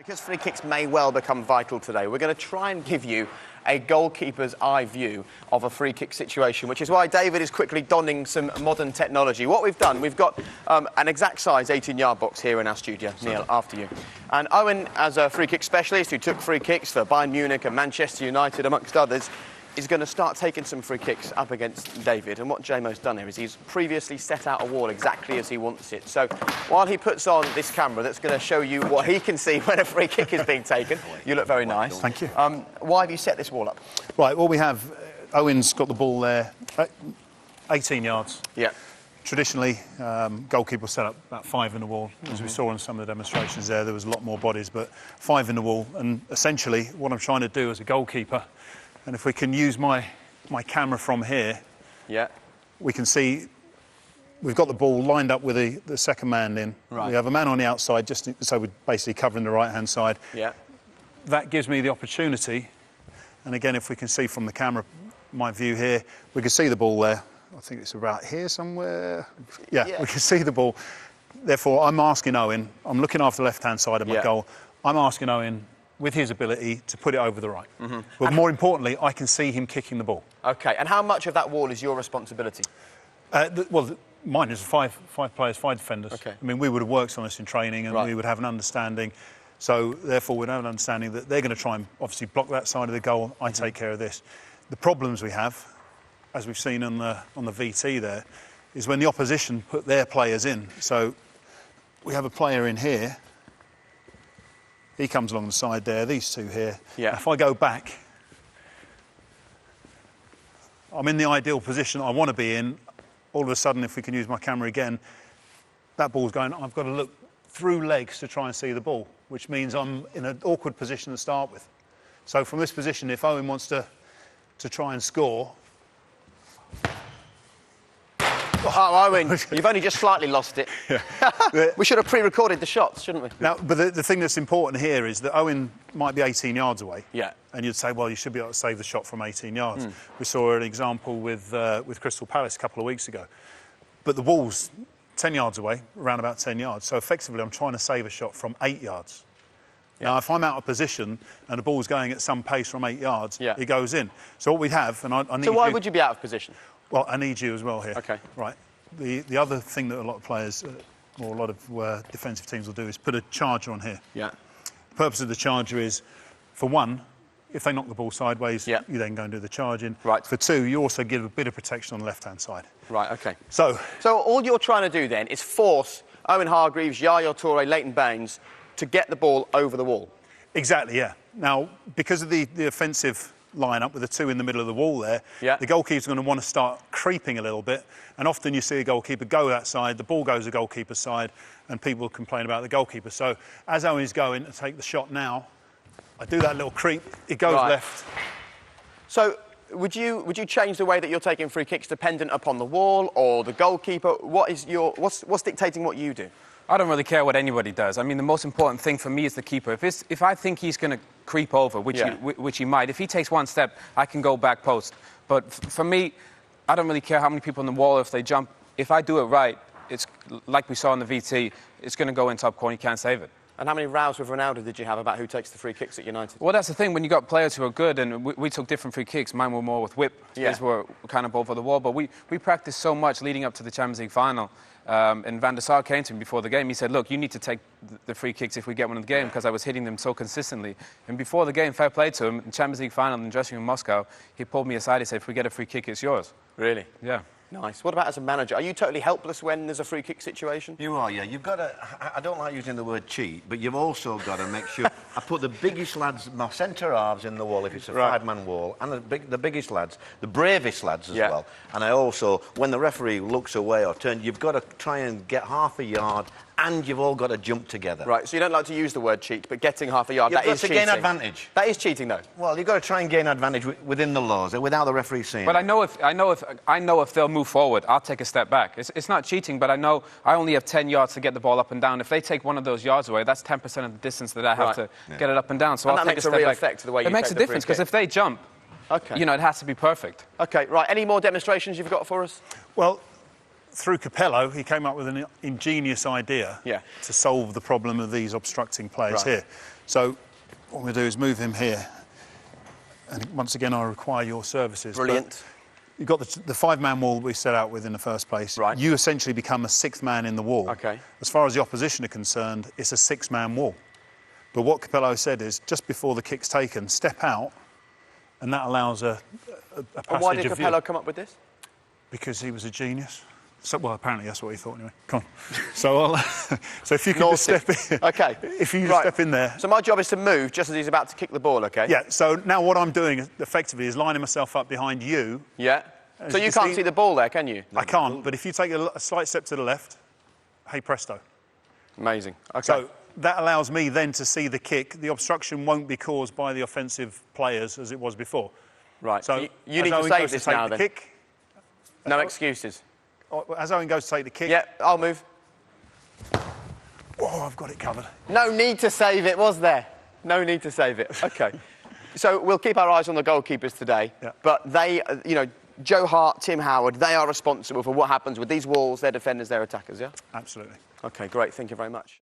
Because free kicks may well become vital today, we're going to try and give you a goalkeeper's eye view of a free kick situation, which is why David is quickly donning some modern technology. What we've done, we've got an exact size 18-yard box here in our studio. Neil, after you. And Owen, as a free kick specialist who took free kicks for Bayern Munich and Manchester United, amongst others, is going to start taking some free kicks up against David. And what Jamo's done here is he's previously set out a wall exactly as he wants it. So while he puts on this camera that's going to show you what he can see when a free kick is being taken, you look very nice. Thank you. Why have you set this wall up? Right, well, we have Owen's got the ball there, 18 yards. Yeah. Traditionally, goalkeeper set up about 5 in the wall. As we saw in some of the demonstrations there was a lot more bodies, but 5 in the wall. And essentially, what I'm trying to do as a goalkeeper, and if we can use my camera from here, yeah, we can see we've got the ball lined up with the second man in. Right. We have a man on the outside, just so we're basically covering the right-hand side. Yeah. That gives me the opportunity, and again, if we can see from the camera, my view here, we can see the ball there. I think it's about here somewhere. Yeah, we can see the ball. Therefore, I'm asking Owen, I'm looking after the left-hand side of my goal, I'm asking Owen, with his ability to put it over the right. But and more importantly, I can see him kicking the ball. OK, and how much of that wall is your responsibility? Mine is five players, 5 defenders. Okay. I mean, we would have worked on this in training and we would have an understanding. So, therefore, we'd have an understanding that they're going to try and obviously block that side of the goal. I take care of this. The problems we have, as we've seen on the VT there, is when the opposition put their players in. So, we have a player in here. He comes along the side there, these two here. Yeah. If I go back, I'm in the ideal position I want to be in. All of a sudden, if we can use my camera again, that ball's going, I've got to look through legs to try and see the ball, which means I'm in an awkward position to start with. So from this position, if Owen wants to try and score... Oh, Owen, you've only just slightly lost it. Yeah. We should have pre-recorded the shots, shouldn't we? Now, but the thing that's important here is that Owen might be 18 yards away. Yeah. And you'd say, well, you should be able to save the shot from 18 yards. We saw an example with Crystal Palace a couple of weeks ago. But the ball's 10 yards away, around about 10 yards. So effectively, I'm trying to save a shot from 8 yards. Yeah. Now, if I'm out of position and the ball's going at some pace from 8 yards, it goes in. So what we have, and I need So why would you be out of position? Well, I need you as well here. OK. Right. The other thing that a lot of players, or a lot of defensive teams will do is put a charger on here. Yeah. The purpose of the charger is, for one, if they knock the ball sideways, you then go and do the charging. Right. For two, you also give a bit of protection on the left-hand side. Right, OK. So all you're trying to do then is force Owen Hargreaves, Yaya Toure, Leighton Baines to get the ball over the wall. Exactly, yeah. Now, because of the offensive line-up with the 2 in the middle of the wall there, the goalkeeper's going to want to start creeping a little bit, and often you see a goalkeeper go that side, the ball goes the goalkeeper's side, and people complain about the goalkeeper. So as Owen's going to take the shot now, I do that little creep, it goes left. So would you change the way that you're taking free kicks dependent upon the wall or the goalkeeper? What's dictating what you do? I don't really care what anybody does. I mean, the most important thing for me is the keeper. If I think he's going to creep over, which he might, if he takes one step, I can go back post. But for me, I don't really care how many people on the wall, if they jump. If I do it right, it's like we saw in the VT, it's going to go in top corner, you can't save it. And how many rows with Ronaldo did you have about who takes the free kicks at United? Well, that's the thing. When you got players who are good, and we took different free kicks. Mine were more with whip. His were kind of both over the wall. But we practiced so much leading up to the Champions League final. And Van der Sar came to me before the game. He said, look, you need to take the free kicks if we get one in the game, because I was hitting them so consistently. And before the game, fair play to him, in Champions League final in the dressing room in Moscow, he pulled me aside. He said, if we get a free kick, it's yours. Really? Yeah. Nice. What about as a manager? Are you totally helpless when there's a free kick situation? You are, yeah. You've got to... I don't like using the word cheat, but you've also got to make sure... I put the biggest lads, my centre halves in the wall if it's a 5-man wall, and the biggest lads, the bravest lads as well. And I also, when the referee looks away or turns, you've got to try and get half a yard, and you've all got to jump together. Right, so you don't like to use the word cheat, but getting half a yard, that is cheating. You've got to gain advantage. That is cheating, though. Well, you've got to try and gain advantage within the laws, without the referee seeing But it. I know if they'll move forward, I'll take a step back. It's not cheating, but I know I only have 10 yards to get the ball up and down. If they take one of those yards away, that's 10% of the distance that I have to get it up and down. So I'll take a step back. That makes a real effect to the way you take the free kick. It makes a difference, because if they jump, you know, it has to be perfect. OK, right. Any more demonstrations you've got for us? Well, through Capello, he came up with an ingenious idea to solve the problem of these obstructing players here. So what we'll do is move him here. And once again, I require your services. Brilliant. But you've got the five-man wall we set out with in the first place. Right. You essentially become a sixth man in the wall. Okay. As far as the opposition are concerned, it's a six-man wall. But what Capello said is, just before the kick's taken, step out, and that allows a passage of view. And why did Capello come up with this? Because he was a genius. So, well, apparently that's what he thought anyway. Come on. So, so if you can just step in. Okay. If you just step in there. So my job is to move just as he's about to kick the ball, okay? Yeah, so now what I'm doing effectively is lining myself up behind you. Yeah. So you can't see the ball there, can you? I can't, but if you take a slight step to the left, hey presto. Amazing. Okay. So that allows me then to see the kick. The obstruction won't be caused by the offensive players as it was before. Right. So you need to save this now, then. Kick, no excuses. as Owen goes to take the kick... Yeah, I'll move. Oh, I've got it covered. No need to save it, was there? No need to save it. OK. So we'll keep our eyes on the goalkeepers today. Yeah. But they, you know, Joe Hart, Tim Howard, they are responsible for what happens with these walls, their defenders, their attackers, yeah? Absolutely. OK, great. Thank you very much.